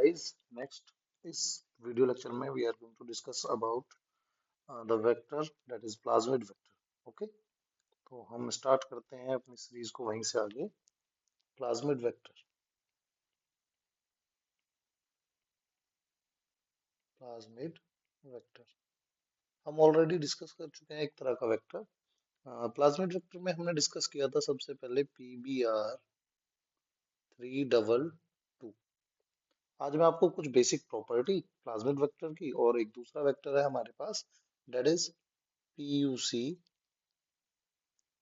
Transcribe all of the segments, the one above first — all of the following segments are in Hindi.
guys. Next, इस video lecture में we are going to discuss about the vector that is plasmid vector. Okay, तो हम start करते हैं अपनी सीरीज को वहीं से आगे. Plasmid vector, plasmid vector. हम ऑलरेडी डिस्कस कर चुके हैं एक तरह का वेक्टर. प्लाज्मिड वेक्टर में हमने डिस्कस किया था सबसे पहले PBr 322. आज मैं आपको कुछ बेसिक प्रॉपर्टी प्लाज्मिड वेक्टर की और एक दूसरा वेक्टर है हमारे पास that is PUC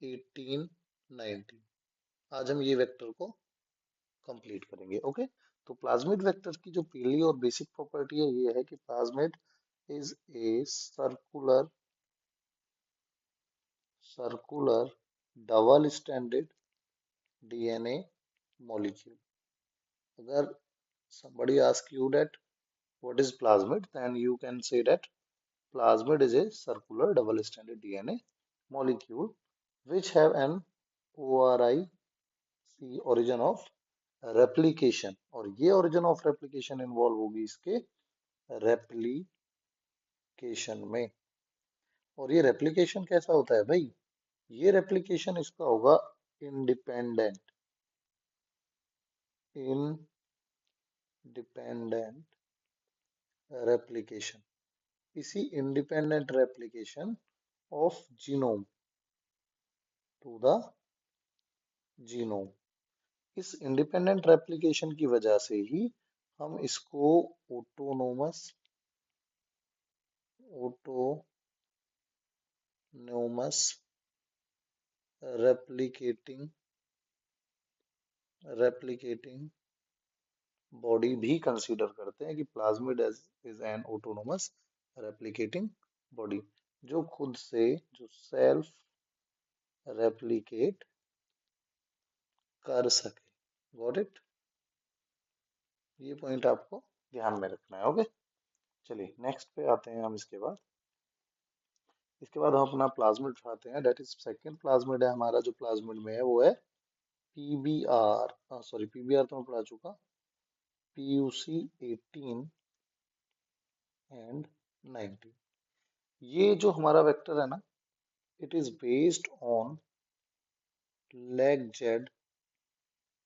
1819. आज हम ये वेक्टर को कंप्लीट करेंगे. ओके, तो प्लाज्मिड वेक्टर की जो पहली और बेसिक प्रॉपर्टी है ये है कि plasmid is a circular double standard DNA molecule. अगर somebody ask you that what is plasmid, then you can say that plasmid is a circular double stranded DNA molecule which have an ORIC origin of replication. और ये origin of replication involve होगी इसके replication में. और ये replication कैसा होता है भाई? ये replication इसका होगा independent replication. इसी independent replication of genome to the genome. इस independent replication की वजह से ही हम इसको autonomous replicating बॉडी भी कंसीडर करते हैं कि plasmid is an autonomous replicating body जो खुद से जो सेल्फ रेप्लिकेट कर सके. Got it? ये पॉइंट आपको ध्यान में रखना है. ओके, चलिए नेक्स्ट पे आते हैं हम. इसके बाद हम अपना प्लाज्मिड उठाते हैं. डेट इज सेकंड प्लाज्मिड है हमारा. जो प्लाज्मिड में है वो है पीबीआर तो मैं पढ़ा चुका. PUC 18 and 19. ये जो हमारा वेक्टर है ना, it is based on lacZ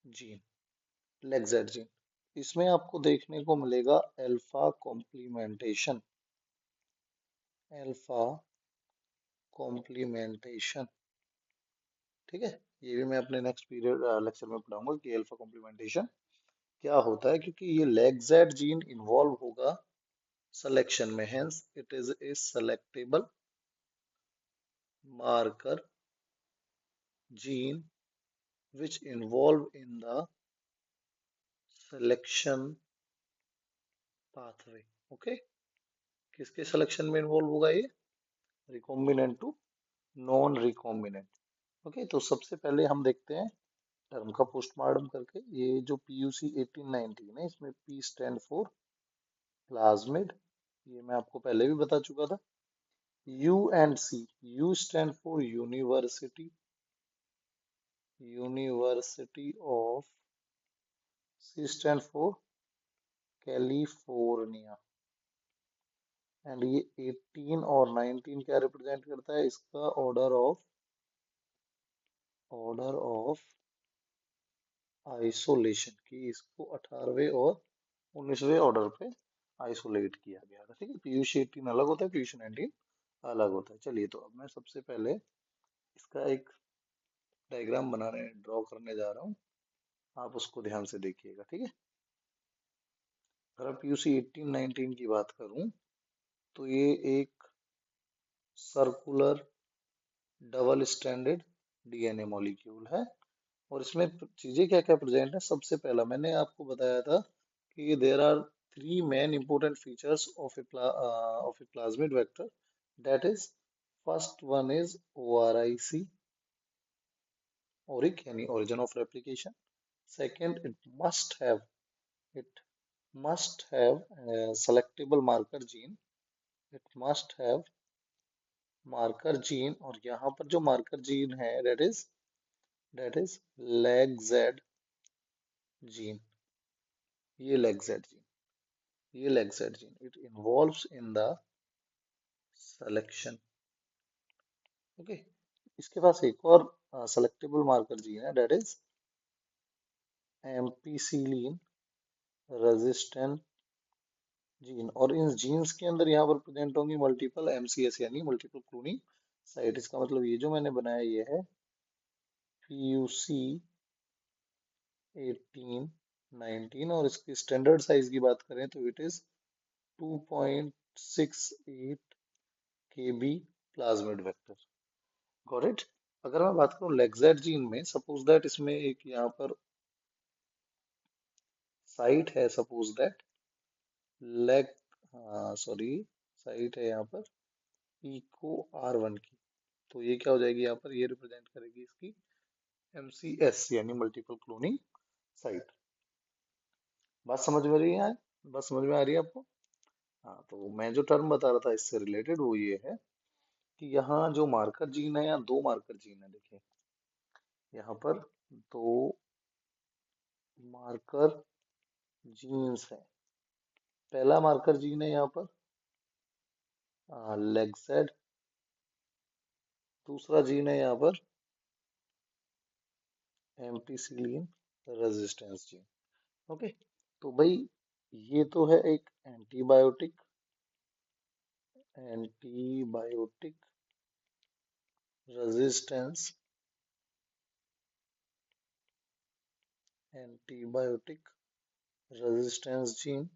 gene. इसमें आपको देखने को मिलेगा अल्फा कॉम्प्लीमेंटेशन. ठीक है, ये भी मैं अपने नेक्स्ट पीरियड लेक्चर में पढ़ाऊंगा कि अल्फा कॉम्प्लीमेंटेशन क्या होता है, क्योंकि ये लेगजेड जीन इन्वॉल्व होगा सिलेक्शन में. Hence it is a selectable marker gene which involve in the selection pathway. Okay, किसके सिलेक्शन में इन्वॉल्व होगा ये? Recombinant to non recombinant. Okay, तो सबसे पहले हम देखते हैं टर्म का पोस्टमार्टम करके. ये जो PUC 1819 है, इसमें P स्टैंड फॉर प्लाज्मिड. ये मैं आपको पहले भी बता चुका था. U and C. U stand for university of. C stand for California. And ये 18 और 19 क्या रिप्रेजेंट करता है? इसका ऑर्डर ऑफ आइसोलेशन की इसको 18वें और 19वें ऑर्डर पे आइसोलेट किया गया था. ठीक है, PUC 18 अलग होता है, PUC 19 अलग होता है. चलिए, तो अब मैं सबसे पहले इसका एक डायग्राम ड्रॉ करने जा रहा हूँ. आप उसको ध्यान से देखिएगा. ठीक है, अगर PUC 18-19 की बात करूं तो ये एक circular double standard DNA molecule है. और इसमें चीजें क्या क्या प्रेजेंट है? सबसे पहला मैंने आपको बताया था कि there are 3 main important features of a plasmid vector. That is, first one is ORIC, ORIC यानी origin of replication. Second, it must have a selectable marker gene. और यहाँ पर जो मार्कर जीन है that is leg Z gene. ये leg Z जीन. ये leg gene, it involves in the selection. Okay, इसके पास एक और सेलेक्टेबल मार्कर जीन है, that is ampicillin resistant gene, और इन जीन्स के अंदर यहाँ पर प्रेजेंट होंगी मल्टीपल एमसीएस यानी मल्टीपल क्लोनिंग साइट। इसका मतलब ये जो मैंने बनाया ये है PUC 1819, और इसकी स्टैंडर्ड साइज की बात करें तो it is 2.68 KB plasmid vector. Got it. अगर मैं बात करूं लेक्जेट जीन में, सपोज दैट इसमें एक यहाँ पर साइट है, suppose that leg, sorry, site है यहाँ पर इको R1 की, तो ये क्या हो जाएगी यहाँ पर, ये रिप्रेजेंट करेगी इसकी MCS यानी मल्टीपल क्लोनिंग साइट। बात समझ में रही है? बात समझ में आ रही है आपको? हाँ, तो मैं जो टर्म बता रहा था इससे रिलेटेड वो ये है कि यहाँ जो मार्कर जीन है, या दो मार्कर जीन है, देखिए यहाँ पर दो मार्कर जीन्स है। पहला मार्कर जीन है यहाँ पर लेग्सेड, दूसरा जीन है यहाँ पर एम्पीसिलिन रेजिस्टेंस जीन। ओके, तो भाई ये तो है एक antibiotic, antibiotic resistance, antibiotic resistance gene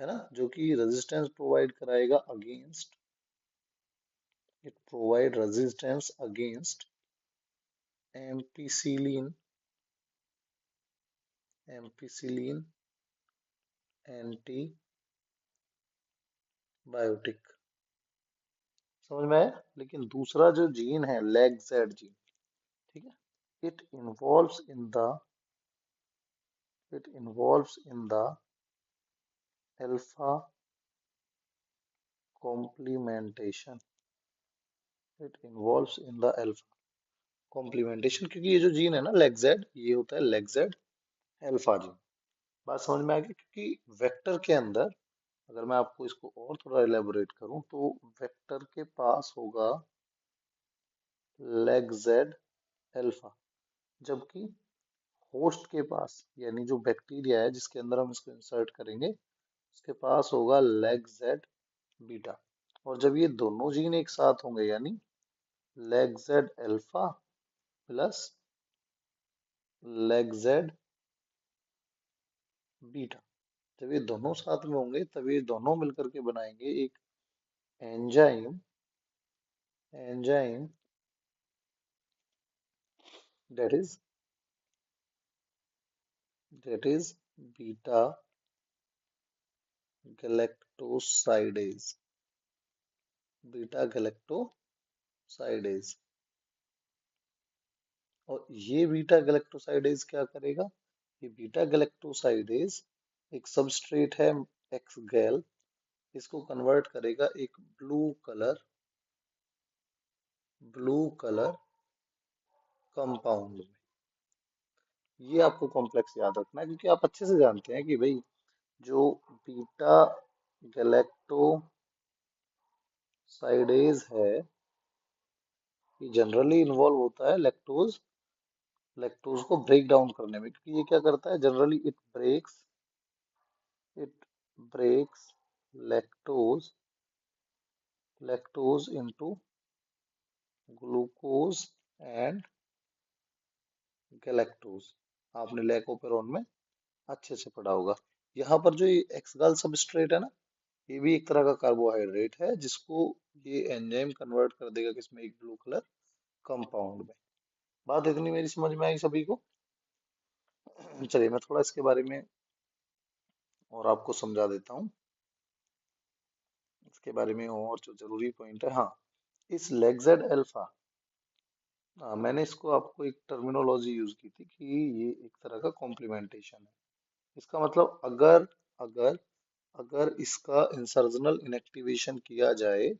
है ना, जो कि रेजिस्टेंस प्रोवाइड कराएगा against, it provide resistance against ampicillin, ampicillin antibiotic. समझ में आया? लेकिन दूसरा जो जीन है लेग जीन, ठीक है, it involves in the, it involves in the alpha complementation, it involves in the alpha complementation, क्योंकि ये जो जीन है ना लेगजेड, ये होता है लेगजेड अल्फा जीन। बात समझ में आ गई? क्योंकि वेक्टर के अंदर, अगर मैं आपको इसको और थोड़ा इलेबोरेट करूं तो वेक्टर के पास होगा लेगजेड अल्फा, जबकि होस्ट के पास यानी जो बैक्टीरिया है जिसके अंदर हम इसको इंसर्ट करेंगे उसके पास होगा लेगजेड बीटा। और जब ये दोनों जीन एक साथ होंगे यानी लेगजेड अल्फा प्लस लेगजेड बीटा, जब ये दोनों साथ में होंगे तब ये दोनों मिलकर के बनाएंगे एक enzyme, enzyme that is, that is beta galactosidase, beta galactosidase. और ये बीटा गैलेक्टोसाइडेज क्या करेगा, ये बीटा गैलेक्टोसाइडेज एक सबस्ट्रेट है एक्स गैल, इसको कन्वर्ट करेगा एक ब्लू कलर कंपाउंड में। ये आपको कॉम्प्लेक्स याद रखना है, क्योंकि आप अच्छे से जानते हैं कि भाई जो बीटा गैलेक्टोसाइडेज है ये जनरली इन्वॉल्व होता है लैक्टोज, लैक्टोज को ब्रेक डाउन करने में, क्योंकि ये क्या करता है generally, it breaks lactose, lactose into glucose and galactose. आपने लैकोपेरोन में अच्छे से पढ़ा होगा। यहाँ पर जो ये एक्सगाल सबस्ट्रेट है ना, ये भी एक तरह का कार्बोहाइड्रेट है जिसको ये एंजाइम कन्वर्ट कर देगा किसमें, एक ब्लू कलर कंपाउंड में। बात इतनी मेरी समझ में आई सभी को? चलिए मैं थोड़ा इसके बारे में और आपको समझा देता हूँ, इसके बारे में और जो जरूरी पॉइंट है। हाँ, इस लेगजेड अल्फा, मैंने इसको आपको एक टर्मिनोलॉजी यूज की थी कि ये एक तरह का कॉम्प्लीमेंटेशन है। इसका मतलब अगर अगर अगर इसका इंसर्जनल इनएक्टिवेशन किया जाए,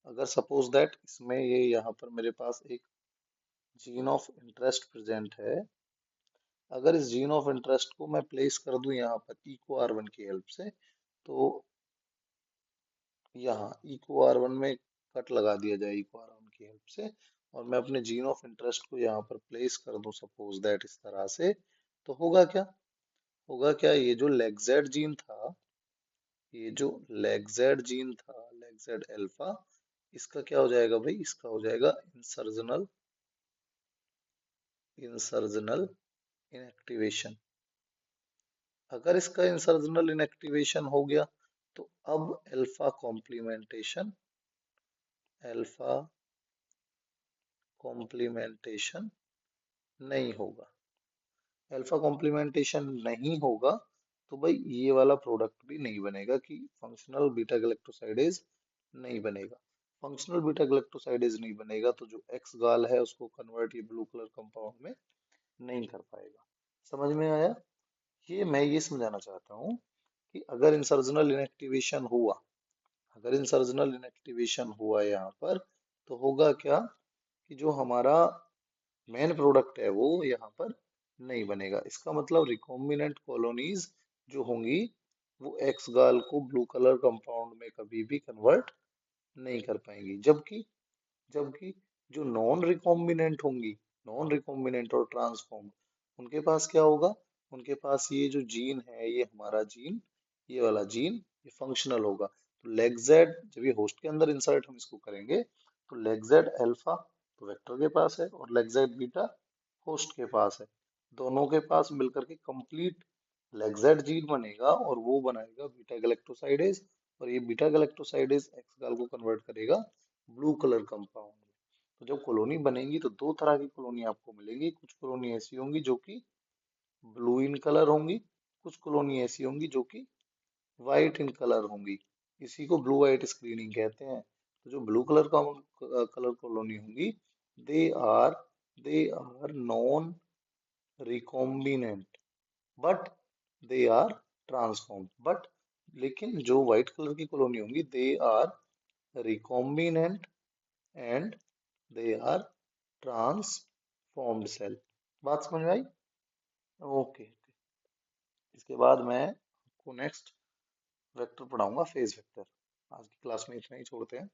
अगर सपोज दैट इसमें ये यहाँ पर मेरे पास एक जीन ऑफ इंटरेस्ट प्रेजेंट है, अगर इस जीन ऑफ इंटरेस्ट को मैं प्लेस कर दूं यहाँ पर इको R1 की हेल्प से, तो यहाँ इको आर वन में कट लगा दिया जाए इको आर वन की हेल्प से, और मैं अपने जीन ऑफ इंटरेस्ट को यहाँ पर प्लेस कर दूं सपोज दैट इस तरह से, तो होगा क्या, ये जो लेगजेड जीन था, ये जो लेगजेड जीन था, लेगजेड अल्फा, इसका क्या हो जाएगा भाई, इसका हो जाएगा इंसर्जनल इनएक्टिवेशन। अगर इसका इंसर्जनल इनएक्टिवेशन हो गया तो अब अल्फा कॉम्प्लीमेंटेशन नहीं होगा। अल्फा कॉम्प्लीमेंटेशन नहीं होगा तो भाई ये वाला प्रोडक्ट भी नहीं बनेगा कि फंक्शनल बीटा गैलेक्टोसाइडेज नहीं बनेगा। फंक्शनल बीटा गैलेक्टोसाइडेज नहीं बनेगा तो जो एक्स गाल है उसको कन्वर्ट ये ब्लू कलर कंपाउंड में नहीं कर पाएगा। समझ में आया? मैं ये समझाना चाहता हूँ कि अगर इंसर्जनल इनएक्टिवेशन हुआ यहाँ पर, तो होगा क्या कि जो हमारा मेन प्रोडक्ट है वो यहाँ पर नहीं बनेगा। इसका मतलब रिकॉम्बिनेंट कॉलोनीज जो होंगी वो एक्स गाल को ब्लू कलर कंपाउंड में कभी भी कन्वर्ट नहीं कर पाएंगी, जबकि जबकि जो नॉन रिकॉम्बिनेंट और ट्रांसफॉर्म्ड, उनके पास क्या होगा, उनके पास ये जो जीन है, ये हमारा जीन, ये वाला जीन, ये फंक्शनल होगा। तो लेगजेड जब ये होस्ट के अंदर इंसर्ट हम इसको करेंगे तो लेगजेड अल्फा तो वेक्टर के पास है और लेगजेड बीटा होस्ट के पास है। दोनों के पास मिलकर के कंप्लीट लेगजेड जीन बनेगा और वो बनाएगा बीटा गैलेक्टोसाइडेज, और ये बीटा गैलेक्टोसाइडेज एक्स गाल को कन्वर्ट करेगा ब्लू कलर कंपाउंड में। तो जब कॉलोनी बनेगी तो दो तरह की कॉलोनी आपको मिलेंगी। कुछ कॉलोनी ऐसी होंगी जो कि ब्लू इन कलर होंगी, कुछ कॉलोनी ऐसी होंगी जो कि वाइट इन कलर होंगी। इसी को ब्लू वाइट स्क्रीनिंग कहते हैं। तो जो ब्लू कलर कॉलोनी होंगी, they are they are non recombinant but they are transformed. But लेकिन जो व्हाइट कलर की कॉलोनी होंगी, they are recombinant and they are transformed cell. बात समझ में आई? ओके। इसके बाद मैं आपको नेक्स्ट वेक्टर पढ़ाऊंगा, फेज वेक्टर। आज की क्लास में इतना ही छोड़ते हैं।